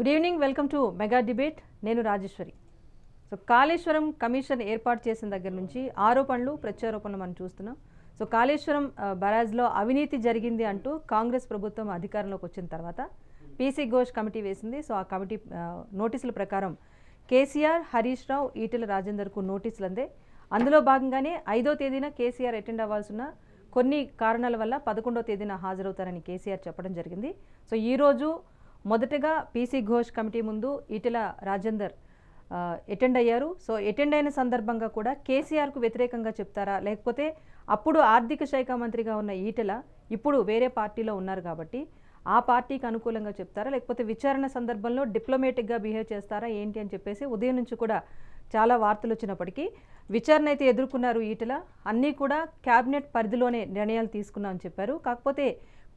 Good evening, welcome to mega debate. నేను Rajeshwari. So Kaleshwaram commission ఏర్పాటు చేసిన దగ్గర నుంచి ఆరోపణలు ప్రత్యారోపణలు మనం చూస్తున్నాం. సో కాళేశ్వరం బరాజ్లో అవినీతి జరిగింది అంటూ కాంగ్రెస్ ప్రభుత్వం అధికారంలోకి వచ్చిన తర్వాత పీసీ ఘోష్ కమిటీ వేసింది. సో ఆ కమిటీ నోటీసుల ప్రకారం కేసీఆర్, హరీష్ రావు, ఈటెల రాజేందర్కు నోటీసులు అందే. అందులో భాగంగానే 5వ తేదీన కేసీఆర్ అటెండ్ అవ్వాల్సిన కొన్ని కారణాల వల్ల 11వ తేదీన హాజరవుతారని కేసీఆర్ చెప్పడం జరిగింది. సో ఈరోజు మొదటగా పీసీ ఘోష్ కమిటీ ముందు ఈటెల రాజేందర్ అటెండ్ అయ్యారు. సో అటెండ్ అయిన సందర్భంగా కూడా కేసీఆర్కు వ్యతిరేకంగా చెప్తారా, లేకపోతే అప్పుడు ఆర్థిక శాఖ మంత్రిగా ఉన్న ఈటెల ఇప్పుడు వేరే పార్టీలో ఉన్నారు కాబట్టి ఆ పార్టీకి అనుకూలంగా చెప్తారా, లేకపోతే విచారణ సందర్భంలో డిప్లొమేటిక్గా బిహేవ్ చేస్తారా ఏంటి అని చెప్పేసి ఉదయం నుంచి కూడా చాలా వార్తలు వచ్చినప్పటికీ విచారణ అయితే ఎదుర్కొన్నారు ఈటెల. అన్నీ కూడా క్యాబినెట్ పరిధిలోనే నిర్ణయాలు తీసుకున్నామని చెప్పారు. కాకపోతే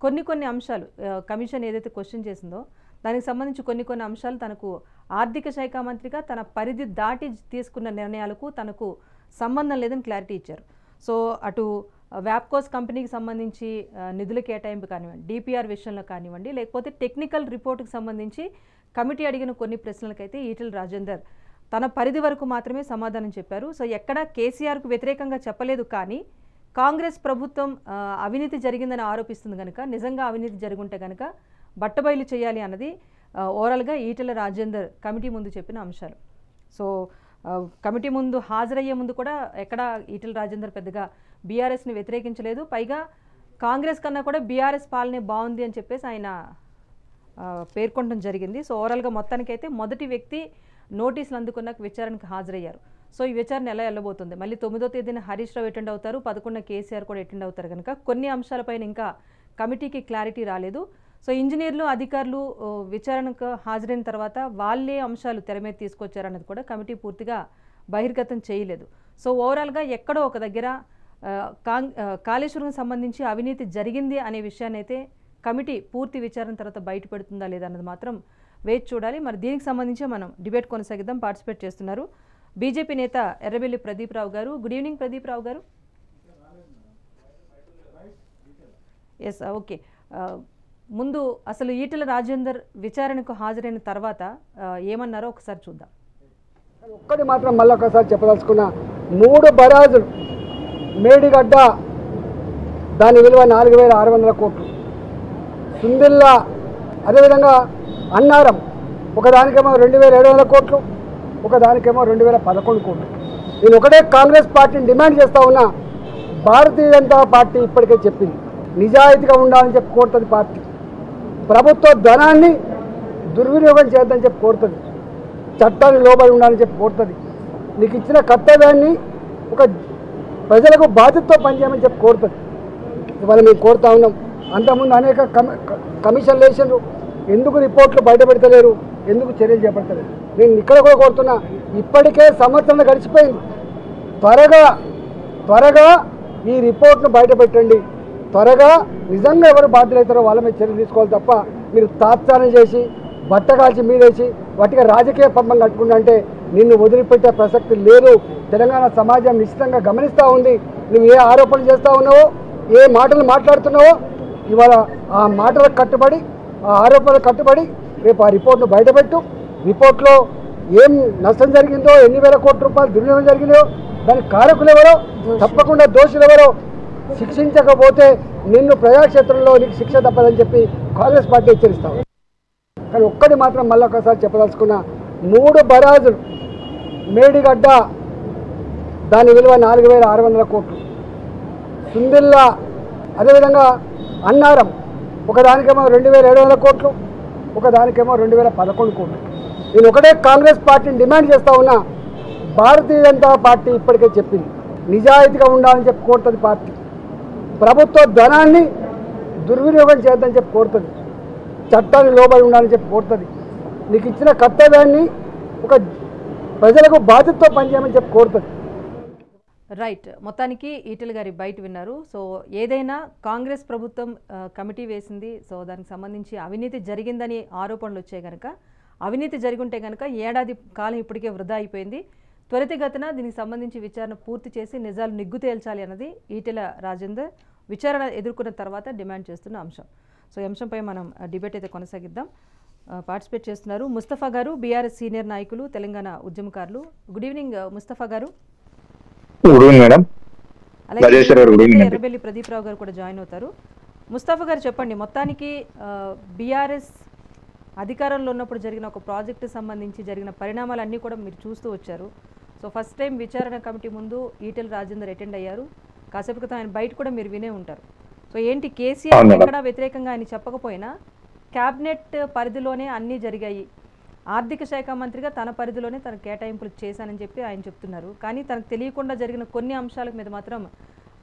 కొన్ని అంశాలు కమిషన్ ఏదైతే క్వశ్చన్ చేసిందో దానికి సంబంధించి కొన్ని అంశాలు తనకు ఆర్థిక శాఖ మంత్రిగా తన పరిధి దాటి తీసుకున్న నిర్ణయాలకు తనకు సంబంధం లేదని క్లారిటీ ఇచ్చారు. సో అటు వ్యాప్కోస్ కంపెనీకి సంబంధించి నిధుల కేటాయింపు కానివ్వండి, డిపిఆర్ విషయంలో కానివ్వండి, లేకపోతే టెక్నికల్ రిపోర్టుకు సంబంధించి కమిటీ అడిగిన కొన్ని ప్రశ్నలకైతే ఈటెల రాజేందర్ తన పరిధి వరకు మాత్రమే సమాధానం చెప్పారు. సో ఎక్కడా కేసీఆర్కు వ్యతిరేకంగా చెప్పలేదు, కానీ కాంగ్రెస్ ప్రభుత్వం అవినీతి జరిగిందని ఆరోపిస్తుంది కనుక నిజంగా అవినీతి జరుగుంటే కనుక బట్టబయలు చేయాలి అన్నది ఓవరాల్గా ఈటెల రాజేందర్ కమిటీ ముందు చెప్పిన అంశాలు. సో కమిటీ ముందు హాజరయ్యే ముందు కూడా ఎక్కడ ఈటెల రాజేందర్ పెద్దగా బీఆర్ఎస్ని వ్యతిరేకించలేదు. పైగా కాంగ్రెస్ కన్నా కూడా బీఆర్ఎస్ పాలనే బాగుంది అని చెప్పేసి ఆయన పేర్కొనడం జరిగింది. సో ఓవరాల్గా మొత్తానికైతే మొదటి వ్యక్తి నోటీసులు అందుకున్నాక విచారణకు హాజరయ్యారు. సో ఈ విచారణ ఎలా వెళ్ళబోతుంది, మళ్ళీ 9వ తేదీన హరీష్ రావు అటెండ్ అవుతారు, 11న కేసీఆర్ కూడా అటెండ్ అవుతారు కనుక కొన్ని అంశాలపైన ఇంకా కమిటీకి క్లారిటీ రాలేదు. సో ఇంజనీర్లు, అధికారులు విచారణకు హాజరైన తర్వాత వాళ్ళే అంశాలు తెర మీద తీసుకొచ్చారన్నది కూడా కమిటీ పూర్తిగా బహిర్గతం చేయలేదు. సో ఓవరాల్గా ఎక్కడో ఒక దగ్గర కాళేశ్వరంకి సంబంధించి అవినీతి జరిగింది అనే విషయాన్ని అయితే కమిటీ పూర్తి విచారణ తర్వాత బయటపెడుతుందా లేదా అన్నది మాత్రం వేచి చూడాలి. మరి దీనికి సంబంధించి మనం డిబేట్ కొనసాగిద్దాం. పార్టిసిపేట్ చేస్తున్నారు బీజేపీ నేత ఎర్రబెల్లి ప్రదీప్ రావు గారు. గుడ్ ఈవినింగ్ ప్రదీప్ రావు గారు. Yes, okay. ముందు అసలు ఈటెల రాజేందర్ విచారణకు హాజరైన తర్వాత ఏమన్నారో ఒకసారి చూద్దాం. ఒక్కటి మాత్రం మళ్ళీ ఒకసారి చెప్పదలుచుకున్న, 3 బరాజులు మేడిగడ్డ దాని విలువ 4,600 కోట్లు, సుందిల్లా అదేవిధంగా అన్నారం ఒకదానికేమో 2,700 కోట్లు, ఒకదానికేమో 2,011 కోట్లు. నేను ఒకటే కాంగ్రెస్ పార్టీని డిమాండ్ చేస్తూ ఉన్నా, భారతీయ జనతా పార్టీ ఇప్పటికే చెప్పింది నిజాయితీగా ఉండాలని చెప్పి కోరుతుంది. పార్టీ ప్రభుత్వ ధనాన్ని దుర్వినియోగం చేద్దని చెప్పి కోరుతుంది, చట్టాన్ని లోబడి ఉండాలని చెప్పి కోరుతుంది, నీకు ఇచ్చిన కర్తవ్యాన్ని ఒక ప్రజలకు బాధ్యతతో పనిచేయమని చెప్పి కోరుతుంది. ఇవాళ మేము కోరుతా ఉన్నాం. అంతకుముందు అనేక కమిషన్లు వేసారు, ఎందుకు రిపోర్ట్లు బయట పెడతలేరు, ఎందుకు చర్యలు చేపడతలేరు? నేను ఇక్కడ కూడా కోరుతున్నా, ఇప్పటికే సంవత్సరం గడిచిపోయింది, త్వరగా ఈ రిపోర్ట్ను బయట పెట్టండి. త్వరగా నిజంగా ఎవరు బాధ్యులవుతారో వాళ్ళ మీద చర్యలు తీసుకోవాలి తప్ప మీరు తాత్సారం చేసి బట్టగాల్చి మీరేసి వాటికి రాజకీయ పంపం కట్టుకుంటా అంటే నిన్ను వదిలిపెట్టే ప్రసక్తి లేదు. తెలంగాణ సమాజం నిశ్చితంగా గమనిస్తూ ఉంది. నువ్వు ఏ ఆరోపణలు చేస్తూ ఉన్నావో, ఏ మాటలు మాట్లాడుతున్నావో, ఇవాళ ఆ మాటలకు కట్టుబడి, ఆ ఆరోపణలకు కట్టుబడి రేపు ఆ రిపోర్ట్ను బయటపెట్టు. రిపోర్ట్లో ఏం నష్టం జరిగిందో, ఎన్ని వేల కోట్ల రూపాయలు దుర్వినియోగం జరిగిందో, దానికి కారకులు ఎవరో, తప్పకుండా దోషులు ఎవరో శిక్షించకపోతే నిన్ను ప్రజాక్షేత్రంలో నీకు శిక్ష తప్పదని చెప్పి కాంగ్రెస్ పార్టీ హెచ్చరిస్తాం. కానీ ఒక్కటి మాత్రం మళ్ళీ ఒకసారి చెప్పదలుచుకున్న, 3 బరాజులు మేడిగడ్డ దాని విలువ 4,600 కోట్లు, సుందిల్లా అదేవిధంగా అన్నారం ఒకదానికేమో 2,700 కోట్లు, ఒకదానికేమో 2,011 కోట్లు. నేను ఒకటే కాంగ్రెస్ పార్టీని డిమాండ్ చేస్తూ ఉన్నా, భారతీయ జనతా పార్టీ ఇప్పటికే చెప్పింది నిజాయితీగా ఉండాలని చెప్పి కోరుతుంది. పార్టీ ప్రభుత్వ ధనాన్ని దుర్వినియోగం చేద్దని చెప్పి కోరుతుంది, చట్టాన్ని లోబడి ఉండాలని చెప్పి కోరుతుంది, నీకు ఇచ్చిన కర్తవ్యాన్ని ఒక ప్రజలకు బాధ్యతతో పనిచేయమని చెప్పి కోరుతుంది. రైట్, మొత్తానికి ఈటెల గారి బయట విన్నారు. సో ఏదైనా కాంగ్రెస్ ప్రభుత్వం కమిటీ వేసింది, సో దానికి సంబంధించి అవినీతి జరిగిందని ఆరోపణలు వచ్చాయి కనుక, అవినీతి జరిగుంటే కనుక ఏడాది కాలం ఇప్పటికే వృధా అయిపోయింది. త్వరితగతిన దీనికి సంబంధించి విచారణ పూర్తి చేసి నిజాలు నిగ్గు తేల్చాలి అన్నది ఈటెల రాజేందర్ విచారణ ఎదుర్కొన్న తర్వాత డిమాండ్ చేస్తున్న అంశం. సో ఈ అంశంపై మనం డిబేట్ అయితే కొనసాగిద్దాం. పార్టిసిపేట్ చేస్తున్నారు. ముస్తఫా గారు బీఆర్ఎస్ సీనియర్ నాయకులు, తెలంగాణ ఉద్యమకారులు. గుడ్ ఈవినింగ్ ముస్తఫా గారు. మేడం. అలాగే ఎర్రబెల్లి ప్రదీప్ రావు గారు కూడా జాయిన్ అవుతారు. ముస్తఫా గారు చెప్పండి, మొత్తానికి బీఆర్ఎస్ అధికారంలో ఉన్నప్పుడు జరిగిన ఒక ప్రాజెక్టు సంబంధించి జరిగిన పరిణామాలన్నీ కూడా మీరు చూస్తూ వచ్చారు. సో ఫస్ట్ టైం విచారణ కమిటీ ముందు ఈటెల రాజేందర్ అటెండ్ అయ్యారు. కాసేపు క్రితం ఆయన బయట కూడా మీరు వినే ఉంటారు. సో ఏంటి, కేసీఆర్ ఎక్కడా వ్యతిరేకంగా ఆయన చెప్పకపోయినా క్యాబినెట్ పరిధిలోనే అన్నీ జరిగాయి, ఆర్థిక శాఖ మంత్రిగా తన పరిధిలోనే తన కేటాయింపులు చేశానని చెప్పి ఆయన చెప్తున్నారు. కానీ తనకు తెలియకుండా జరిగిన కొన్ని అంశాల మీద మాత్రం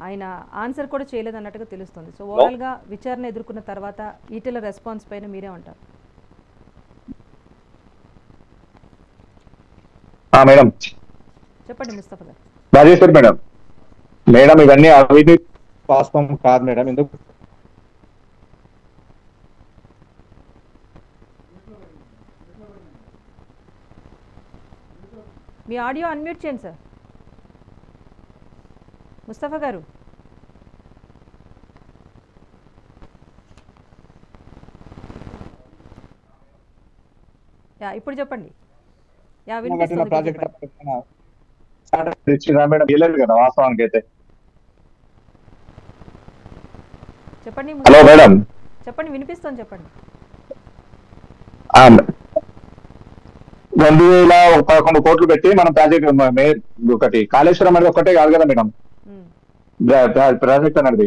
ఆయన ఆన్సర్ కూడా చేయలేదన్నట్టుగా తెలుస్తుంది. సో ఓవరాల్గా విచారణ ఎదుర్కొన్న తర్వాత ఈటెల రెస్పాన్స్ పైన మీరే ఉంటారు. మేడం చెప్పండి ముస్తఫా గారు. రాజేశ్వర్ మేడం. మేడం ఇవన్నీ అవినీతి వాస్తవం కాదు మేడం. ఎందుకు మీ ఆడియో అన్మ్యూట్ చేయండి సార్. ముస్తఫా గారు. ఇప్పుడు చెప్పండి. వాస్తవానికి అయితే చెప్పండి. Hello madam. చెప్పండి, వినిపిస్తుంది, చెప్పండి. 2011 కోట్లు పెట్టి మనం ప్రాజెక్ట్ ఒకటి కాళేశ్వరం అనేది ఒక్కటే కాదు కదా మేడం ప్రాజెక్ట్ అనేది.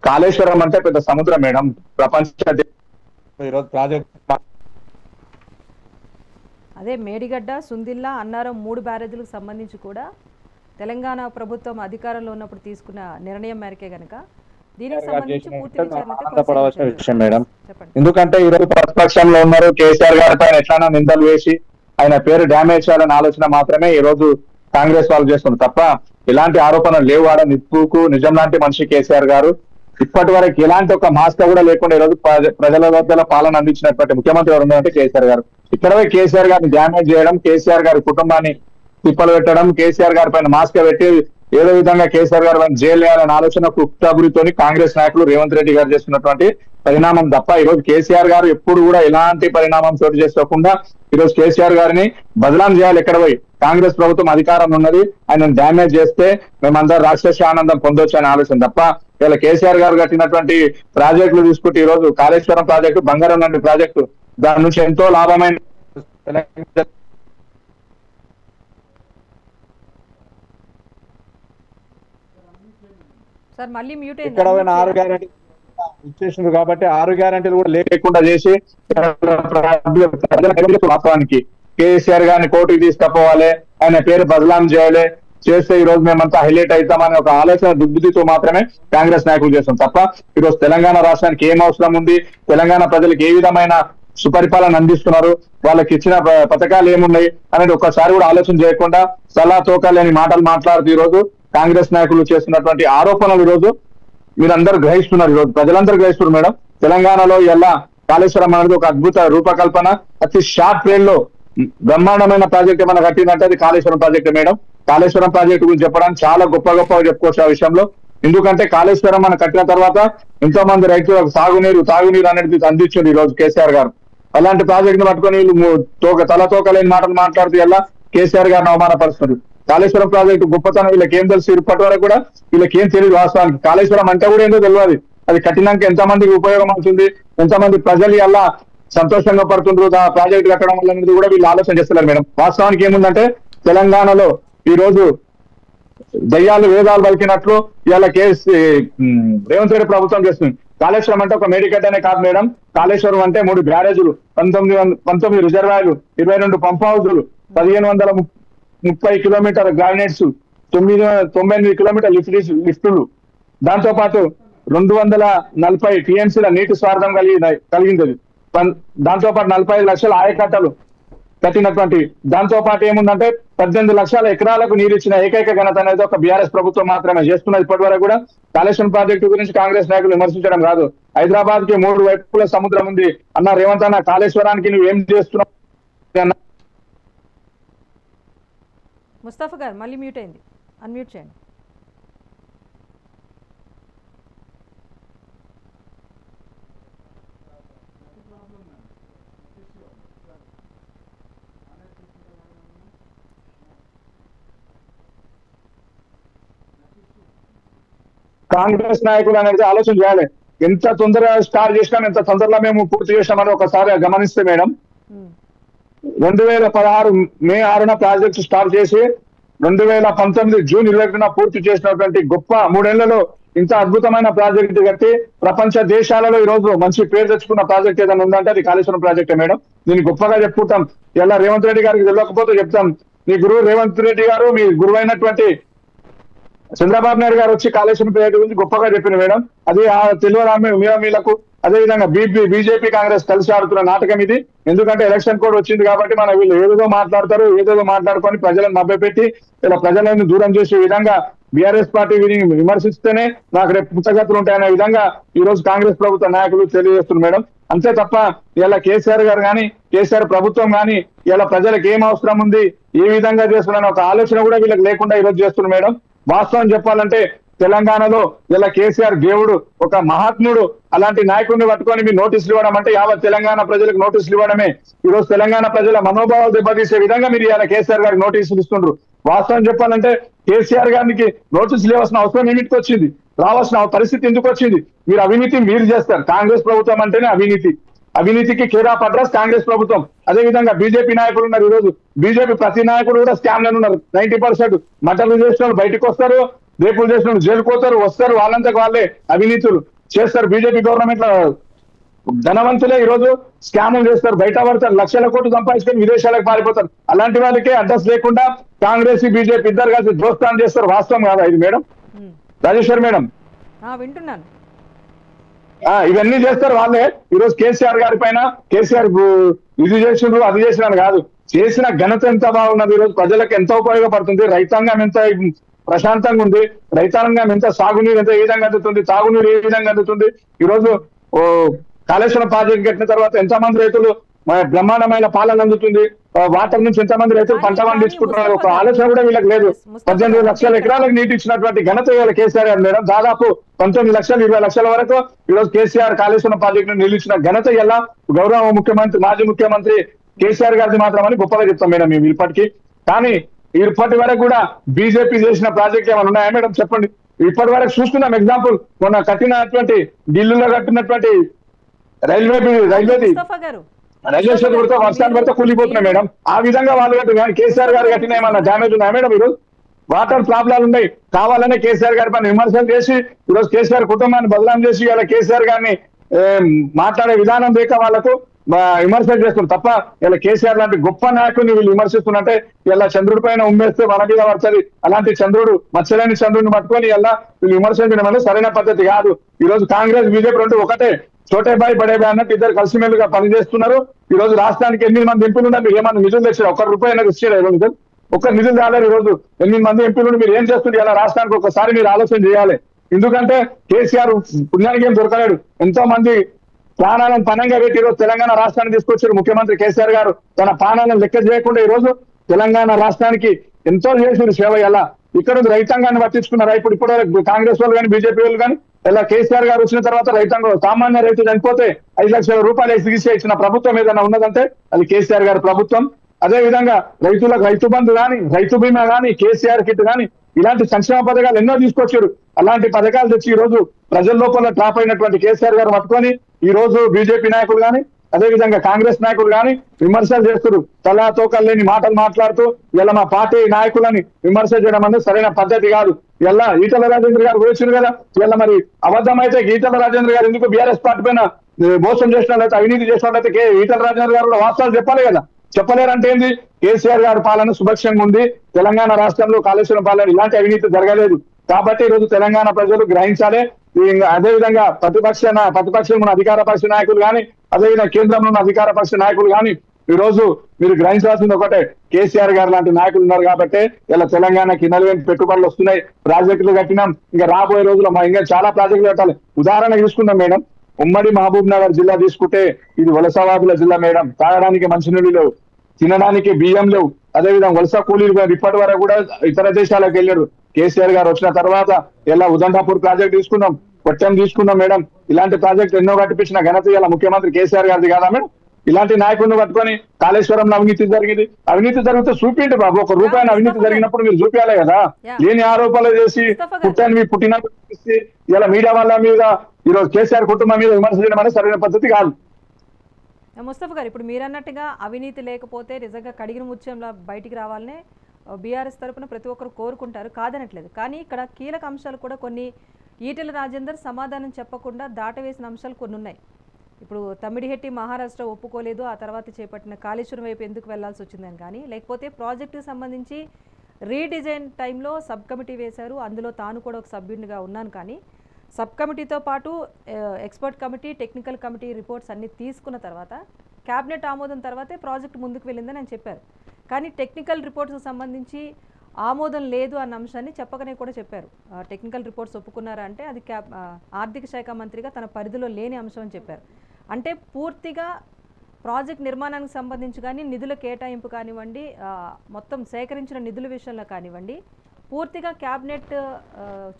కాళేశ్వరం అంటే పెద్ద సముద్రం మేడం. ప్రపంచ ఈరోజు ప్రాజెక్ట్ అదే మేడిగడ్డ, సుందిల్లా, అన్నారం 3 బ్యారేజీలకు సంబంధించి కూడా తెలంగాణ ప్రభుత్వం అధికారంలో ఉన్నప్పుడు తీసుకున్న నిర్ణయం మేరకే గనక దీనికి సంబంధించి పూర్తి విషయం మేడం. ఎందుకంటే ఈరోజు ప్రతిపక్షంలో ఉన్నారు, కేసీఆర్ గారి పైన ఎట్లా నిందలు వేసి ఆయన పేరు డ్యామేజ్ చేయాలని ఆలోచన మాత్రమే ఈ రోజు కాంగ్రెస్ వాళ్ళు చేస్తున్నారు తప్ప ఇలాంటి ఆరోపణలు లేవు. ఆడ నిప్పుకు నిజం లాంటి మనిషి కేసీఆర్ గారు. ఇప్పటి వరకు ఎలాంటి ఒక మాస్క్ కూడా లేకుండా ఈ రోజు ప్రజల వద్ద పాలన అందించినటువంటి ముఖ్యమంత్రి ఎవరు ఉన్నారంటే కేసీఆర్ గారు. ఇక్కడ కేసీఆర్ గారిని డ్యామేజ్ చేయడం, కేసీఆర్ గారి కుటుంబాన్ని తిప్పలు పెట్టడం, కేసీఆర్ గారి పైన మాస్క్ పెట్టి ఏదో విధంగా కేసీఆర్ గారి పైన జైలు వేయాలనే ఆలోచన కుట్రగురితోని కాంగ్రెస్ నాయకులు రేవంత్ రెడ్డి గారు చేస్తున్నటువంటి పరిణామం తప్ప ఈ రోజు కేసీఆర్ గారు ఎప్పుడు కూడా ఎలాంటి పరిణామం చోటు చేసుకోకుండా ఈ రోజు కేసీఆర్ గారిని బదలాం చేయాలి. ఎక్కడ పోయి కాంగ్రెస్ ప్రభుత్వం అధికారం ఉన్నది, ఆయన డ్యామేజ్ చేస్తే మేమందరం రాక్షస ఆనందం పొందొచ్చు అనే ఆలోచన తప్ప ఇలా కేసీఆర్ గారు కట్టినటువంటి ప్రాజెక్టులు తీసుకుంటే ఈ రోజు కాళేశ్వరం ప్రాజెక్టు, బంగారం లాంటి ప్రాజెక్టు, దాని నుంచి ఎంతో లాభమైన ఇక్కడ 6 గ్యారెంటీ ఇచ్చేసింది కాబట్టి 6 గ్యారెంటీలు కూడా లేకుండా చేసి వాస్తవానికి కేసీఆర్ గారిని కోర్టుకి తీసుకుపోవాలి, ఆయన పేరు బదలాం చేయాలి, చేస్తే ఈ రోజు మేమంతా హైలైట్ అవుతామనే ఒక ఆలోచన దుర్బుద్ధితో మాత్రమే కాంగ్రెస్ నాయకులు చేస్తాం తప్ప ఈ రోజు తెలంగాణ రాష్ట్రానికి ఏం అవసరం ఉంది, తెలంగాణ ప్రజలకు ఏ విధమైన సుపరిపాలన అందిస్తున్నారు, వాళ్ళకి ఇచ్చిన పథకాలు ఏమున్నాయి అనేది ఒక్కసారి కూడా ఆలోచన చేయకుండా సలా తోకాలేని మాటలు మాట్లాడుతూ ఈ రోజు కాంగ్రెస్ నాయకులు చేస్తున్నటువంటి ఆరోపణలు ఈ రోజు మీరందరూ గ్రహిస్తున్నారు. ఈ రోజు ప్రజలందరూ గ్రహిస్తున్నారు మేడం. తెలంగాణలో ఎలా కాళేశ్వరం అనేది ఒక అద్భుత రూపకల్పన, అతి షార్ట్ పీరియడ్ లో బ్రహ్మాండమైన ప్రాజెక్ట్ ఏమైనా కట్టిందంటే అది Kaleshwaram project madam. Kaleshwaram project గురించి చెప్పడానికి చాలా గొప్పగా చెప్పుకోవచ్చు ఆ విషయంలో. ఎందుకంటే కాళేశ్వరం మనం కట్టిన తర్వాత ఎంతో మంది రైతులకు తాగునీరు అనేది అందించింది ఈ రోజు కేసీఆర్ గారు. అలాంటి ప్రాజెక్ట్ ను పట్టుకొని వీళ్ళు తలతోకలేని మాటలు మాట్లాడుతూ ఎలా కేసీఆర్ గారిని అవమానపరుస్తున్నారు. కాళేశ్వరం ప్రాజెక్టు గొప్పతనం వీళ్ళకి ఏం తెలుసు, ఇప్పటి వరకు కూడా వీళ్ళకి ఏం తెలియదు. వాస్తవానికి కాళేశ్వరం అంటే కూడా ఏంటో తెలియదు. అది కట్టినాక ఎంతమందికి ఉపయోగం అవుతుంది, ఎంతమంది ప్రజలు ఎలా సంతోషంగా పడుతుండ్రు ఆ ప్రాజెక్టు కట్టడం వల్ల అనేది కూడా వీళ్ళు ఆలోచన చేస్తున్నారు మేడం. వాస్తవానికి ఏముందంటే తెలంగాణలో ఈ రోజు దయ్యాలు వేదాలు పలికినట్లు ఇలా రేవంత్ రెడ్డి ప్రభుత్వం చేస్తుంది. కాళేశ్వరం అంటే ఒక మేడిగడ్డనే కాదు మేడం. కాళేశ్వరం అంటే 3 బ్యారేజీలు, 19 రిజర్వాయర్లు, 22 పంప్ హౌజులు, 1530 కిలోమీటర్ గ్రానైట్స్, 98 కిలోమీటర్ లిఫ్టులు, దాంతో పాటు 240 టీఎంసీల నీటి స్వార్థం కలిగింది. దాంతో పాటు 45 లక్షల ఆయకట్టలు కట్టినటువంటి, దాంతో పాటు ఏముందంటే 18 లక్షల ఎకరాలకు నీరు ఇచ్చిన ఏకైక ఘనత అనేది ఒక బీఆర్ఎస్ ప్రభుత్వం మాత్రమే చేస్తున్నది. ఇప్పటి వరకు కూడా కాళేశ్వరం ప్రాజెక్టు గురించి కాంగ్రెస్ నాయకులు విమర్శించడం కాదు. హైదరాబాద్ కి 3 వైపుల సముద్రం ఉంది అన్న రేవంత్ అన్న, కాళేశ్వరానికి నువ్వు ఏం చేస్తున్నావు? ముస్తఫా గారు మళ్ళీ మ్యూట్ అయింది, అన్మ్యూట్ చేయండి. కాంగ్రెస్ నాయకులు అనేది ఆలోచన చేయాలి. ఎంత తొందరగా స్టార్ట్ చేసినాం, ఎంత తొందరగా మేము పూర్తి చేసినామని ఒకసారి గమనిస్తే మేడం, 2016 మే 6న ప్రాజెక్ట్ స్టార్ట్ చేసి 2019 జూన్ 21న పూర్తి చేసినటువంటి గొప్ప 3 ఏళ్లలో ఇంత అద్భుతమైన ప్రాజెక్టు కట్టి ప్రపంచ దేశాలలో ఈ రోజు మంచి పేరు తెచ్చుకున్న ప్రాజెక్ట్ ఏదైనా ఉందంటే అది కాళేశ్వరం ప్రాజెక్టే మేడం. దీన్ని గొప్పగా చెప్పుకుంటాం. ఇలా రేవంత్ రెడ్డి గారికి తెలియకపోతే చెప్తాం, మీ గురువు రేవంత్ రెడ్డి గారు, మీ గురువు అయినటువంటి చంద్రబాబు నాయుడు గారు వచ్చి కాళేశ్వరం ప్రాజెక్టు గురించి గొప్పగా చెప్పింది మేడం. అది తెలియదు మీలకు. అదేవిధంగా బీజేపీ కాంగ్రెస్ కలిసి ఆడుతున్న నాటకం ఇది. ఎందుకంటే ఎలక్షన్ కోడ్ వచ్చింది కాబట్టి మన వీళ్ళు ఏదేదో మాట్లాడతారు, ఏదేదో మాట్లాడుకొని ప్రజలను మభ్యపెట్టి ఇలా ప్రజలను దూరం చేసే విధంగా బీఆర్ఎస్ పార్టీ విమర్శిస్తేనే నాకు రేపు పుస్తగతులు ఉంటాయనే విధంగా ఈ రోజు కాంగ్రెస్ ప్రభుత్వ నాయకులు తెలియజేస్తున్నారు మేడం. అంతే తప్ప ఇలా కేసీఆర్ గారు కానీ, కేసీఆర్ ప్రభుత్వం కానీ ఇలా ప్రజలకు ఏం అవసరం ఉంది, ఏ విధంగా చేస్తున్నారని ఒక ఆలోచన కూడా వీళ్ళకి లేకుండా ఈ రోజు చేస్తున్నారు మేడం. వాస్తవం చెప్పాలంటే తెలంగాణలో ఇలా కేసీఆర్ దేవుడు, ఒక మహాత్ముడు, అలాంటి నాయకుడిని పట్టుకొని మీరు నోటీసులు ఇవ్వడం అంటే యావత్ తెలంగాణ ప్రజలకు నోటీసులు ఇవ్వడమే. ఈ రోజు తెలంగాణ ప్రజల మనోభావాలు దెబ్బతీసే విధంగా మీరు ఇలా కేసీఆర్ గారికి నోటీసులు ఇస్తుండ్రు. వాస్తవం చెప్పాలంటే కేసీఆర్ గారికి నోటీసులు ఇవ్వాల్సిన అవసరం ఏమిటికి వచ్చింది, రావాల్సిన పరిస్థితి ఎందుకు వచ్చింది? మీరు అవినీతి మీరు చేస్తారు. కాంగ్రెస్ ప్రభుత్వం అంటేనే అవినీతి, అవినీతికి కేర్ ఆఫ్ అడ్రస్ కాంగ్రెస్ ప్రభుత్వం. అదే విధంగా బీజేపీ నాయకులు ఉన్నారు. ఈ రోజు బీజేపీ ప్రతి నాయకుడు కూడా స్కామ్లను ఉన్నారు. 90% మటర్లు చేసిన వాళ్ళు బయటకు వస్తారు, రేపులు చేసిన వాళ్ళు జైలుకు పోతారు, వస్తారు, వాళ్ళంతకు వాళ్ళే అవినీతులు చేస్తారు. బీజేపీ గవర్నమెంట్ లో ధనవంతులే ఈ రోజు స్కాములు చేస్తారు, బయట పడతారు, లక్షల కోట్లు సంపాదించుకొని విదేశాలకు పారిపోతారు. అలాంటి వాళ్ళకే అడ్రస్ లేకుండా కాంగ్రెస్ బీజేపీ ఇద్దరు కలిసి దోస్తానం చేస్తారు. వాస్తవం కాదా ఇది మేడం? రాజేశ్వర్ మేడం వింటున్నాను. ఇవన్నీ చేస్తారు వాళ్ళే. ఈ రోజు కేసీఆర్ గారి పైన కేసీఆర్ ఇది చేసిండ్రు, అది చేసినాను కాదు, చేసిన ఘనత ఎంత బాగున్నది. ఈ రోజు ప్రజలకు ఎంత ఉపయోగపడుతుంది, రైతాంగం ఎంత ప్రశాంతంగా ఉంది, రైతాంగం ఎంత సాగునీరు ఎంత ఏ విధంగా అందుతుంది, తాగునీరు ఏ విధంగా అందుతుంది. ఈ రోజు కాళేశ్వరం ప్రాజెక్ట్ కట్టిన తర్వాత ఎంతమంది రైతులు బ్రహ్మాండమైన పాలన అందుతుంది, వాటర్ నుంచి ఎంతమంది రైతులు పంట పండించుకుంటున్నారు, ఒక ఆలోచన కూడా వీళ్ళకి లేదు. 18 లక్షల ఎకరాలకు నీటి ఇచ్చినటువంటి ఘనత ఇవాళ కేసీఆర్ గారు మేడం. దాదాపు 19 లక్షలు 20 లక్షల వరకు ఈ రోజు కేసీఆర్ కాళేశ్వరం ప్రాజెక్టు నిలిచిన ఘనత ఇలా గౌరవ ముఖ్యమంత్రి, మాజీ ముఖ్యమంత్రి కేసీఆర్ గారిది మాత్రమని గొప్పగా చెప్తాం మేడం మేము ఇప్పటికీ. కానీ ఇప్పటి వరకు కూడా బీజేపీ చేసిన ప్రాజెక్ట్ ఏమైనా ఉన్నాయా మేడం చెప్పండి? ఇప్పటి వరకు చూస్తున్నాం. ఎగ్జాంపుల్ మొన్న కట్టినటువంటి ఢిల్లీలో కట్టినటువంటి రైల్వేది రైల్వే పడితే వర్షాలు పడితే కూలిపోతున్నాయి మేడం. ఆ విధంగా వాళ్ళు కట్టిన కేసీఆర్ గారు కట్టిన ఏమన్నా డ్యామేజ్ ఉన్నాయా మేడం? ఈరోజు వాటర్ ప్రాబ్లాలు ఉన్నాయి, కావాలనే కేసీఆర్ గారి పైన విమర్శలు చేసి ఈరోజు కేసీఆర్ కుటుంబాన్ని బదనాం చేసి ఇలా కేసీఆర్ గారిని మాట్లాడే విధానం లేక వాళ్ళకు విమర్శలు చేస్తున్నారు తప్ప ఇలా కేసీఆర్ లాంటి గొప్ప నాయకుడిని వీళ్ళు విమర్శిస్తున్నట్టే ఇలా చంద్రుడి పైన ఉమ్మేస్తే మన మీద పడుతుంది. అలాంటి చంద్రుడు మచ్చలేని చంద్రుడిని పట్టుకొని ఇలా వీళ్ళు విమర్శించడం అనేది సరైన పద్ధతి కాదు. ఈ రోజు కాంగ్రెస్ బీజేపీ రెండు ఒకటే, చోటే బాయ్ బడే బాయ్ అన్నట్టు ఇద్దరు కలిసిమెలుగా పనిచేస్తున్నారు. ఈ రోజు రాష్ట్రానికి 8 మంది ఎంపీలు ఉన్నారు, మీరు ఏమన్నా నిధులు తెచ్చారు? 1 రూపాయి అనేది ఇచ్చారు? ఒక్క నిధులు రాలేరు. ఈ రోజు 8 మంది ఎంపీలు మీరు ఏం చేస్తుంది ఇలా రాష్ట్రానికి ఒకసారి మీరు ఆలోచన చేయాలి. ఎందుకంటే కేసీఆర్ పుణ్యానికి ఏం దొరకలేడు, ఎంతో మంది ప్రాణాలను పణంగా పెట్టి ఈ రోజు తెలంగాణ రాష్ట్రాన్ని తీసుకొచ్చారు ముఖ్యమంత్రి కేసీఆర్ గారు. తన ప్రాణాలను లెక్క చేయకుండా ఈ రోజు తెలంగాణ రాష్ట్రానికి ఎంతో చేసిన సేవ. ఎలా ఇక్కడ రైతాంగాన్ని పట్టించుకున్నారా? ఇప్పుడు కాంగ్రెస్ వాళ్ళు కానీ బీజేపీ వాళ్ళు కానీ ఇలా కేసీఆర్ గారు వచ్చిన తర్వాత రైతాంగం సామాన్య రైతు చనిపోతే 5 లక్షల రూపాయలు ఎసిగిసి ఇచ్చిన ప్రభుత్వం ఏదైనా ఉన్నదంటే అది కేసీఆర్ గారి ప్రభుత్వం. అదే విధంగా రైతులకు రైతు బంధు కానీ, రైతు బీమా కానీ, కేసీఆర్ కిట్ కానీ ఇలాంటి సంక్షేమ పథకాలు ఎన్నో తీసుకొచ్చారు. అలాంటి పథకాలు తెచ్చి ఈ రోజు ప్రజల లోపల ట్రాప్ అయినటువంటి కేసీఆర్ గారు పట్టుకొని ఈ రోజు బీజేపీ నాయకులు కానీ అదే విధంగా కాంగ్రెస్ నాయకులు కానీ విమర్శలు చేస్తారు. తలా తోకలు లేని మాటలు మాట్లాడుతూ ఇలా మా పార్టీ నాయకులని విమర్శ చేయడం అనేది సరైన పద్ధతి కాదు. ఇలా ఈటల రాజేంద్ర గారు వేసింది కదా, ఇలా మరి అబద్ధమైతే ఈటల రాజేంద్ర గారు ఎందుకు బీఆర్ఎస్ పార్టీ పైన మోసం చేసినట్లయితే, అవినీతి చేసినట్లయితే ఈటల రాజేంద్ర గారు కూడా వాస్తవాలు చెప్పాలి కదా. చెప్పలేరంటే ఏంది? కేసీఆర్ గారి పాలన సుభిక్షంగా ఉంది, తెలంగాణ రాష్ట్రంలో కాళేశ్వరం పాలన ఇలాంటి అవినీతి జరగలేదు. కాబట్టి ఈ రోజు తెలంగాణ ప్రజలు గ్రహించాలి. అదేవిధంగా ప్రతిపక్షంలో ఉన్న అధికార పక్ష నాయకులు కానీ అదేవిధంగా కేంద్రంలో ఉన్న అధికార పక్ష నాయకులు కానీ ఈ రోజు మీరు గ్రహించాల్సింది ఒకటే, కేసీఆర్ గారు లాంటి నాయకులు ఉన్నారు కాబట్టి ఇలా తెలంగాణకి 40 పెట్టుబడులు వస్తున్నాయి, ప్రాజెక్టులు కట్టినాం. ఇంకా రాబోయే రోజుల్లో ఇంకా చాలా ప్రాజెక్టులు కట్టాలి. ఉదాహరణ తీసుకుందాం మేడం, ఉమ్మడి మహబూబ్ నగర్ జిల్లా తీసుకుంటే ఇది వలసవాదుల జిల్లా మేడం. తాగడానికి మంచినీళ్ళు లేవు, తినడానికి బియ్యం లేవు. అదేవిధంగా వలస కూలీలు ఇప్పటి వరకు కూడా ఇతర దేశాలకు వెళ్ళారు. కేసీఆర్ గారు వచ్చిన తర్వాత ఇలా ఉదండాపూర్ ప్రాజెక్ట్ తీసుకున్నాం, కొట్టం తీసుకున్నాం మేడం. ఇలాంటి ప్రాజెక్ట్ ఎన్నో కట్టిపించిన ఘనత ఇలా ముఖ్యమంత్రి కేసీఆర్ గారిది కాదా మేడం? ఇలాంటి నాయకుడిని పట్టుకొని కాళేశ్వరంలో అవినీతి జరిగింది, అవినీతి జరిగితే చూపిండి బాబు, ఒక రూపాయి అవినీతి జరిగినప్పుడు మీరు చూపించాలి కదా. లేని ఆరోపణలు చేసి పుట్టాన్ని మీ పుట్టిన ఇలా మీడియా వల్ల మీద ఈరోజు కేసీఆర్ కుటుంబం మీద విమర్శ చేయడం అనేది సరైన పద్ధతి కాదు. ముస్తఫా గారు, ఇప్పుడు మీరు అన్నట్టుగా అవినీతి లేకపోతే నిజంగా కడిగిన ముత్యంలో బయటికి రావాలనే బీఆర్ఎస్ తరపున ప్రతి ఒక్కరు కోరుకుంటారు, కాదనట్లేదు. కానీ ఇక్కడ కీలక అంశాలు కూడా కొన్ని ఈటెల రాజేందర్ సమాధానం చెప్పకుండా దాటవేసిన అంశాలు కొన్ని ఉన్నాయి. ఇప్పుడు తమ్మిడిహెట్టి మహారాష్ట్ర ఒప్పుకోలేదు, ఆ తర్వాత చేపట్టిన కాళేశ్వరం వైపు ఎందుకు వెళ్లాల్సి వచ్చిందని కానీ, లేకపోతే ప్రాజెక్టుకి సంబంధించి రీడిజైన్ టైంలో సబ్ కమిటీ వేశారు, అందులో తాను కూడా ఒక సభ్యునిగా ఉన్నాను. కానీ సబ్ కమిటీతో పాటు expert committee, technical committee reports అన్నీ తీసుకున్న తర్వాత క్యాబినెట్ ఆమోదం తర్వాతే ప్రాజెక్ట్ ముందుకు వెళ్ళిందని ఆయన చెప్పారు. కానీ టెక్నికల్ రిపోర్ట్స్కి సంబంధించి ఆమోదం లేదు అన్న అంశాన్ని చెప్పకనే కూడా చెప్పారు. టెక్నికల్ రిపోర్ట్స్ ఒప్పుకున్నారా అంటే అది ఆర్థిక శాఖ మంత్రిగా తన పరిధిలో లేని అంశం అని చెప్పారు. అంటే పూర్తిగా ప్రాజెక్ట్ నిర్మాణానికి సంబంధించి కానీ, నిధుల కేటాయింపు కానివ్వండి, మొత్తం సేకరించిన నిధుల విషయంలో కానివ్వండి, పూర్తిగా క్యాబినెట్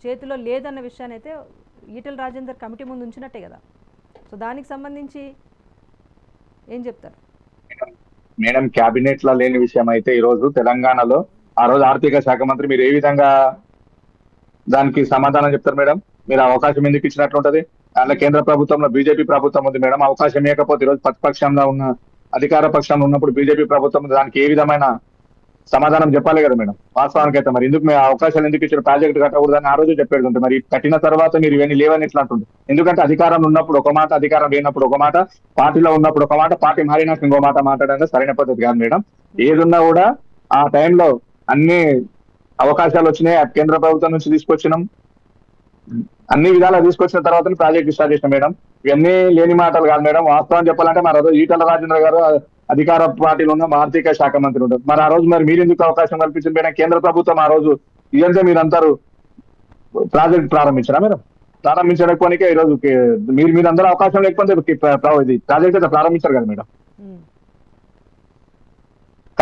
చేతిలో లేదన్న విషయాన్ని అయితే ఈటెల రాజేందర్ కమిటీ ముందు ఉంచినట్టే కదా. సో దానికి సంబంధించి ఏం చెప్తారు మేడం? క్యాబినెట్ లో లేని విషయం అయితే ఈ రోజు తెలంగాణలో ఆ రోజు ఆర్థిక శాఖ మంత్రి మీరు ఏ విధంగా దానికి సమాధానం చెప్తారు మేడం? మీరు అవకాశం ఎందుకు ఇచ్చినట్లుంటది? దాంట్లో కేంద్ర ప్రభుత్వంలో బీజేపీ ప్రభుత్వం ఉంది మేడం. అవకాశం ఇవ్వకపోతే ఈరోజు ప్రతిపక్షంలో ఉన్న అధికార పక్షంలో ఉన్నప్పుడు బీజేపీ ప్రభుత్వం దానికి ఏ విధమైన సమాధానం చెప్పాలి కదా మేడం. వాస్తవానికి అయితే మరి ఎందుకు మీరు అవకాశాలు ఎందుకు ఇచ్చిన ప్రాజెక్టు కట్టకూడదని ఆ రోజు చెప్పేది. మరి కట్టిన తర్వాత మీరు ఇవన్నీ లేవని ఎట్లా అంటుంది? ఎందుకంటే అధికారం ఉన్నప్పుడు ఒక మాట, అధికారం లేనప్పుడు ఒక మాట, పార్టీలో ఉన్నప్పుడు ఒక మాట, పార్టీ మారినాక ఇంకో మాట మాట్లాడడం సరైన పద్ధతి కాదు మేడం. ఏదున్నా కూడా ఆ టైంలో అన్ని అవకాశాలు వచ్చినాయి, కేంద్ర ప్రభుత్వం నుంచి తీసుకొచ్చినాం, అన్ని విధాలు తీసుకొచ్చిన తర్వాత ప్రాజెక్ట్ స్టార్ట్ చేసినాం మేడం. ఇవన్నీ లేని మాటలు కాదు మేడం. వాస్తవం చెప్పాలంటే మరి ఆ రోజు ఈటెల రాజేంద్ర గారు అధికార పార్టీలో ఉన్న ఆర్థిక శాఖ మంత్రి ఉంటారు. మరి ఆ రోజు మరి మీరు ఎందుకు అవకాశం కల్పించింది మేడం? కేంద్ర ప్రభుత్వం ఆ రోజు ఇదంతా మీరందరూ ప్రాజెక్ట్ ప్రారంభించారా మేడం? ప్రారంభించడానికి ఈ రోజు మీరందరూ అవకాశం లేకపోతే ఇది ప్రాజెక్ట్ అయితే ప్రారంభించారు కదా మేడం.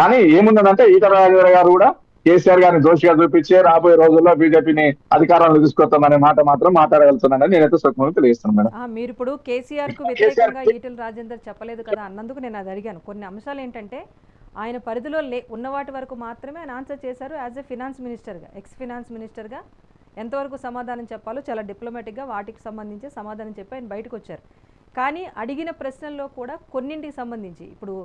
కానీ ఏముందంటే ఈటెల రాజేంద్ర గారు కూడా కేసీఆర్ గారిని దోషిగా చూపించి రాబోయే రోజుల్లో బీజేపీని అధికారంలో తీసుకొస్తామనే మాట మాత్రం మాట్లాడగలుగుతున్నానని నేనైతే సుఖంగా తెలియజేస్తున్నాను మేడం. మీరు ఇప్పుడు కేసీఆర్ కు వ్యతిరేకంగా ఈటెల రాజేందర్ చెప్పలేదు కదా అన్నందుకు నేను అది అడిగాను. కొన్ని అంశాలు ఏంటంటే ఆయన పరిధిలో ఉన్న వాటి వరకు మాత్రమే ఆయన ఆన్సర్ చేశారు. యాజ్ ఎ ఫినాన్స్ మినిస్టర్గా, ఎక్స్ ఫినాన్స్ మినిస్టర్గా ఎంతవరకు సమాధానం చెప్పాలో చాలా డిప్లొమాటిక్గా వాటికి సంబంధించి సమాధానం చెప్పి ఆయన బయటకు వచ్చారు. కానీ అడిగిన ప్రశ్నల్లో కూడా కొన్నింటికి సంబంధించి ఇప్పుడు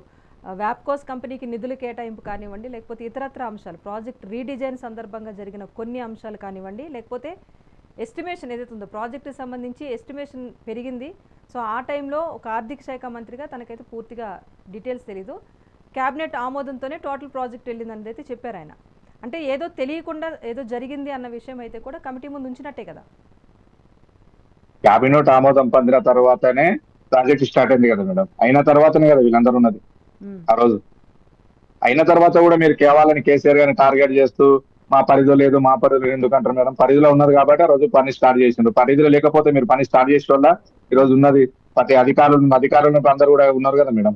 వ్యాప్కోస్ కంపెనీకి నిధులు కేటాయింపు కానివ్వండి, లేకపోతే ఇతరత్ర అంశాలు, ప్రాజెక్ట్ రీడిజైన్ సందర్భంగా జరిగిన కొన్ని అంశాలు కానివ్వండి, లేకపోతే ఎస్టిమేషన్ ఏదైతే ఉందో ప్రాజెక్టుకి సంబంధించి ఎస్టిమేషన్ పెరిగింది. సో ఆ టైంలో ఒక ఆర్థిక శాఖ మంత్రిగా తనకైతే పూర్తిగా డీటెయిల్స్ తెలీదు, క్యాబినెట్ ఆమోదంతోనే టోటల్ ప్రాజెక్ట్ వెళ్ళిందని అయితే చెప్పారు ఆయన. అంటే ఏదో తెలియకుండా ఏదో జరిగింది అన్న విషయం అయితే కూడా కమిటీ ముందు ఉంచినట్టే కదా. క్యాబినెట్ ఆమోదం పొందిన తర్వాతనే ప్రాజెక్ట్ స్టార్ట్ అయింది కదా మేడం. అయిన తర్వాతనే కదా వీళ్ళందరూ ఉన్నది. ఆ రోజు అయిన తర్వాత కూడా మీరు కేవలం కేసీఆర్ గారిని టార్గెట్ చేస్తూ మా పరిధిలో లేదు, మా పరిధిలో ఎందుకంటారు మేడం? పరిధిలో ఉన్నారు కాబట్టి ఆ రోజు పని స్టార్ట్ చేసిండ్రు. పరిధిలో లేకపోతే మీరు పని స్టార్ట్ చేసిన వల్ల ఈ రోజు ఉన్నది ప్రతి అధికారులు అందరూ కూడా ఉన్నారు కదా మేడం.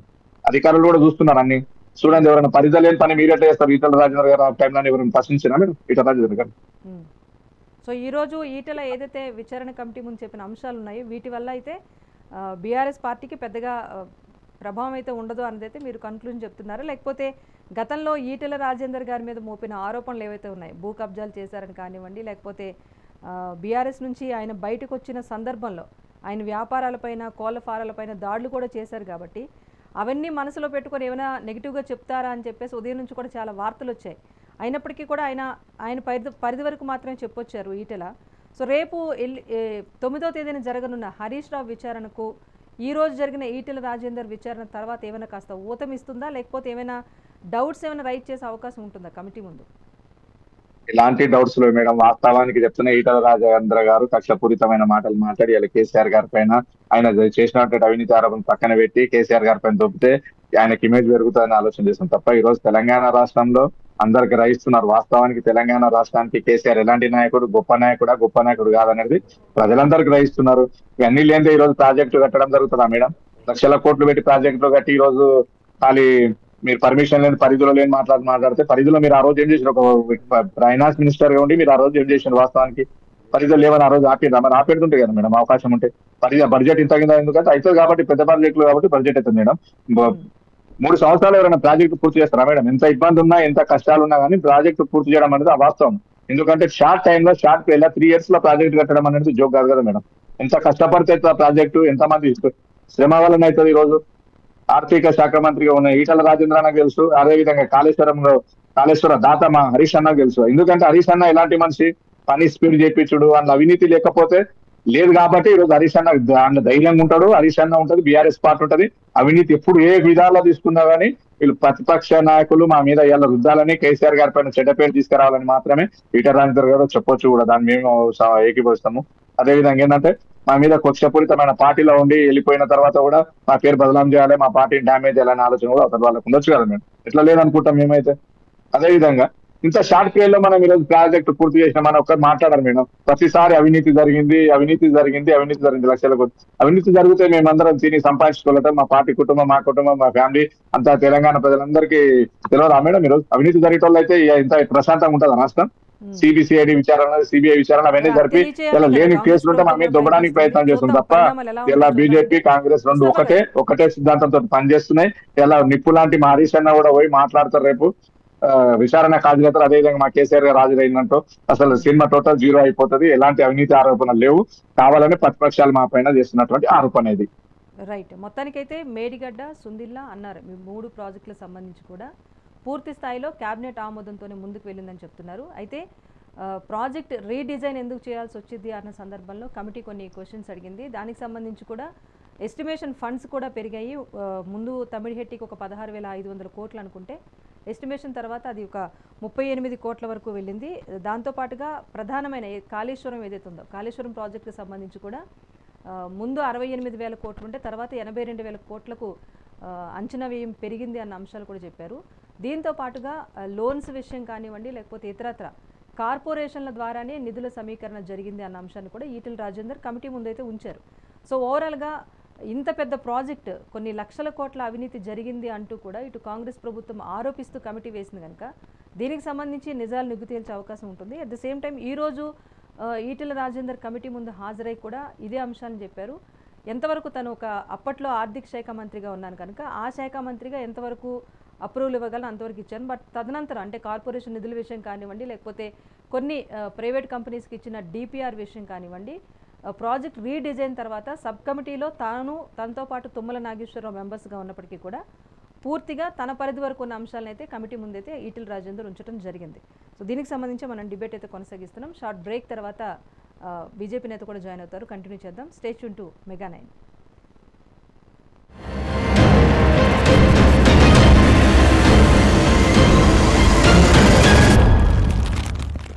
అధికారులు కూడా చూస్తున్నారు అన్ని. చూడండి, ఎవరైనా పరిధిలో లేని పని మీరు ఎట్లా చేస్తారు? ఈటెల రాజేంద్ర గారు ఆ టైంలో ఎవరైనా ప్రశ్నించినా మేడం? ఈటెల రాజేంద్ర గారు సో ఈరోజు ఈటెల ఏదైతే విచారణ కమిటీ ముందు చెప్పిన అంశాలు ఉన్నాయో వీటి వల్ల అయితే బీఆర్ఎస్ పార్టీకి పెద్దగా ప్రభావం అయితే ఉండదు అన్నదైతే మీరు కన్క్లూజన్ చెప్తున్నారు. లేకపోతే గతంలో ఈటెల రాజేందర్ గారి మీద మోపిన ఆరోపణలు ఏవైతే ఉన్నాయి, భూ కబ్జాలు చేశారని కానివ్వండి, లేకపోతే బీఆర్ఎస్ నుంచి ఆయన బయటకు వచ్చిన సందర్భంలో ఆయన వ్యాపారాలపైన, కోళ్ల ఫారాలపైన దాడులు కూడా చేశారు కాబట్టి అవన్నీ మనసులో పెట్టుకొని ఏమైనా నెగిటివ్గా చెప్తారా అని చెప్పేసి ఉదయం నుంచి కూడా చాలా వార్తలు వచ్చాయి. అయినప్పటికీ కూడా ఆయన పరిధి వరకు మాత్రమే చెప్పొచ్చారు ఈటెల. సో రేపు 9వ తేదీన జరగనున్న హరీష్ రావు విచారణకు ఈ రోజు జరిగిన ఈటెల రాజేందర్ విచారణ తర్వాత ఏమైనా కాస్త ఊతమిస్తుందా, లేకపోతే ఏమైనా డౌట్స్ ఏమైనా రైట్ చేసే అవకాశం ఉంటుందా కమిటీ ముందు? ఇలాంటి డౌట్స్ లో మేడం వాస్తవానికి చెప్తున్న ఈటెల రాజేంద్ర గారు కక్షపూరితమైన మాటలు మాట్లాడి ఇలా కేసీఆర్ గారి పైన ఆయన చేసినటువంటి అవినీతి ఆరోపణ పక్కన పెట్టి కేసీఆర్ గారి పైన దొబ్బితే ఆయనకి ఇమేజ్ పెరుగుతుందని ఆలోచన చేస్తాం తప్ప ఈ రోజు తెలంగాణ రాష్ట్రంలో అందరికి గ్రహిస్తున్నారు. వాస్తవానికి తెలంగాణ రాష్ట్రానికి కేసీఆర్ ఎలాంటి నాయకుడు, గొప్ప నాయకుడు కాదనేది ప్రజలందరూ గ్రహిస్తున్నారు. ఇవన్నీ లేదే ఈ రోజు ప్రాజెక్టు కట్టడం జరుగుతుందా మేడం? లక్షల కోట్లు పెట్టి ప్రాజెక్టులు కట్టి ఈ రోజు ఖాళీ మీరు పర్మిషన్ లేని పరిధిలో లేని మాట్లాడితే పరిధిలో మీరు ఆ రోజు ఏం చేశారు? ఒక ఫైనాన్స్ మినిస్టర్ గా ఉండి మీరు ఆ రోజు ఏం చేశారు? వాస్తవానికి పరిధిలో లేవని ఆ రోజు ఆపేద్దాం మరి ఆపేడుతుంటే కదా మేడం అవకాశం ఉంటే బడ్జెట్ ఇంత కింద ఎందుకంటే అవుతుంది కాబట్టి పెద్ద ప్రాజెక్టులు కాబట్టి బడ్జెట్ అవుతుంది మేడం. 3 సంవత్సరాలు ఎవరైనా ప్రాజెక్టు పూర్తి చేస్తారా మేడం? ఎంత ఇబ్బంది ఉన్నా ఎంత కష్టాలు ఉన్నా కానీ ప్రాజెక్టు పూర్తి చేయడం అనేది అవాస్తవం. ఎందుకంటే షార్ట్ టైంలో షార్ట్ పీరియడ్ 3 years లో ప్రాజెక్ట్ కట్టడం అనేది జోక్ కాదు కదా మేడం. ఎంత కష్టపడితే ప్రాజెక్టు ఎంతమంది శ్రమ వలన అవుతుంది. ఈ రోజు ఆర్థిక శాఖ మంత్రిగా ఉన్న ఈటల రాజేంద్ర అన్నకు తెలుసు, అదేవిధంగా కాళేశ్వర దాత మా హరీష్ అన్నకు తెలుసు. ఎందుకంటే హరీష్ అన్న ఎలాంటి మనిషి, పని స్పీడ్ చేయించుడు అన్న అవినీతి లేకపోతే లేదు కాబట్టి ఈరోజు హరీష్ అన్న ధైర్యంగా ఉంటాడు, హరీష్ అన్న ఉంటది, బీఆర్ఎస్ పార్టీ ఉంటది. అవినీతి ఎప్పుడు ఏ విధాల్లో తీసుకున్నా కానీ వీళ్ళు ప్రతిపక్ష నాయకులు మా మీద ఇలా రుద్దాలని, కేసీఆర్ గారి పైన చెడ్డ పేరు తీసుకురావాలని మాత్రమే ఈటల రాజేందర్ గారు చెప్పొచ్చు కూడా. దాన్ని మేము ఏకీభవిస్తాము. అదేవిధంగా ఏంటంటే మా మీద కక్షపూరితమైన పార్టీలో ఉండి వెళ్ళిపోయిన తర్వాత కూడా మా పేరు బదనాం చేయాలి, మా పార్టీని డ్యామేజ్ చేయాలనే ఆలోచన కూడా అతని వాళ్ళకి ఉండొచ్చు కదా మేము. ఎట్లా లేదనుకుంటాం మేమైతే. అదేవిధంగా ఇంత షార్ట్ పీరియడ్ లో మనం ఈరోజు ప్రాజెక్ట్ పూర్తి చేసిన మనం ఒక్కరు మాట్లాడారు మేడం. ప్రతిసారి అవినీతి జరిగింది లక్షల కొద్ది అవినీతి జరిగితే మేమందరం తిని సంపాదించుకోవటం మా పార్టీ కుటుంబం, మా కుటుంబం, మా ఫ్యామిలీ అంతా తెలంగాణ ప్రజలందరికీ తెలియదా మేడం? ఈరోజు అవినీతి జరిగేటోళ్ళు అయితే ఇంత ప్రశాంతంగా ఉంటుందా రాష్ట్రం? సిబిసిఐడి విచారణ, సిబిఐ విచారణ అవన్నీ జరిపి ఇలా లేని కేసులుంటే మా మీద దొబ్బడానికి ప్రయత్నం చేస్తుంది తప్ప ఇలా బీజేపీ కాంగ్రెస్ రెండు ఒకటే సిద్ధాంతంతో పనిచేస్తున్నాయి. ఇలా నిప్పు లాంటి మా హరీష్ అన్న కూడా పోయి మాట్లాడతారు రేపు విచారణ హాజరవుతారు. అదేవిధంగా మా కేసీఆర్ గారు హాజరైందంటూ అసలు సినిమా టోటల్ 0 అయిపోతుంది. ఎలాంటి అవినీతి ఆరోపణలు లేవు, కావాలని ప్రతిపక్షాలు మా పైన చేస్తున్నటువంటి ఆరోపణ ఇది. రైట్. మొత్తానికైతే మేడిగడ్డ, సుందిల్లా అన్నారు మీ 3 ప్రాజెక్టులకు సంబంధించి కూడా పూర్తి స్థాయిలో క్యాబినెట్ ఆమోదంతోనే ముందుకు వెళ్ళిందని చెప్తున్నారు. అయితే ప్రాజెక్ట్ రీడిజైన్ ఎందుకు చేయాల్సి వచ్చింది అన్న సందర్భంలో కమిటీ కొన్ని క్వశ్చన్స్ అడిగింది. దానికి సంబంధించి కూడా ఎస్టిమేషన్ ఫండ్స్ కూడా పెరిగాయి. ముందు తమిళహెట్టికి ఒక 16,500 కోట్లు అనుకుంటే ఎస్టిమేషన్ తర్వాత అది ఒక 38 కోట్ల వరకు వెళ్ళింది. దాంతోపాటుగా ప్రధానమైన కాళేశ్వరం ఏదైతే ఉందో కాళేశ్వరం ప్రాజెక్టుకు సంబంధించి కూడా ముందు 68,000 కోట్లు ఉంటే తర్వాత 82,000 కోట్లకు అంచనా వ్యయం పెరిగింది అన్న అంశాలు కూడా చెప్పారు. దీంతో పాటుగా లోన్స్ విషయం కానివ్వండి, లేకపోతే ఇతరత్ర కార్పొరేషన్ల ద్వారానే నిధుల సమీకరణ జరిగింది అన్న అంశాన్ని కూడా ఈటెల రాజేందర్ కమిటీ ముందైతే ఉంచారు. సో ఓవరాల్గా ఇంత పెద్ద ప్రాజెక్ట్ కొన్ని లక్షల కోట్ల అవినీతి జరిగింది అంటూ కూడా ఇటు కాంగ్రెస్ ప్రభుత్వం ఆరోపిస్తూ కమిటీ వేసింది కనుక దీనికి సంబంధించి నిజాలు నిగ్గు తేల్చే అవకాశం ఉంటుంది. అట్ ద సేమ్ టైం ఈరోజు ఈటెల రాజేందర్ కమిటీ ముందు హాజరై కూడా ఇదే అంశాన్ని చెప్పారు. ఎంతవరకు తను ఒక అప్పట్లో ఆర్థిక శాఖ మంత్రిగా ఉన్నాను కనుక ఆ శాఖ మంత్రిగా ఎంతవరకు అప్రూవల్ ఇవ్వగలను అంతవరకు ఇచ్చాను. బట్ తదనంతరం అంటే కార్పొరేషన్ నిధుల విషయం కానివ్వండి, లేకపోతే కొన్ని ప్రైవేట్ కంపెనీస్కి ఇచ్చిన డిపిఆర్ విషయం కానివ్వండి, ప్రాజెక్ట్ రీడిజైన్ తర్వాత సబ్ కమిటీలో తనతో పాటు తుమ్మల నాగేశ్వరరావు మెంబర్స్గా ఉన్నప్పటికీ కూడా పూర్తిగా తన పరిధి వరకు ఉన్న అంశాలను అయితే కమిటీ ముందైతే ఈటెల రాజేందర్ ఉంచడం జరిగింది. సో దీనికి సంబంధించి మనం డిబేట్ అయితే కొనసాగిస్తున్నాం. షార్ట్ బ్రేక్ తర్వాత బీజేపీ నేత కూడా జాయిన్ అవుతారు. కంటిన్యూ చేద్దాం. Stay tune to mega 9.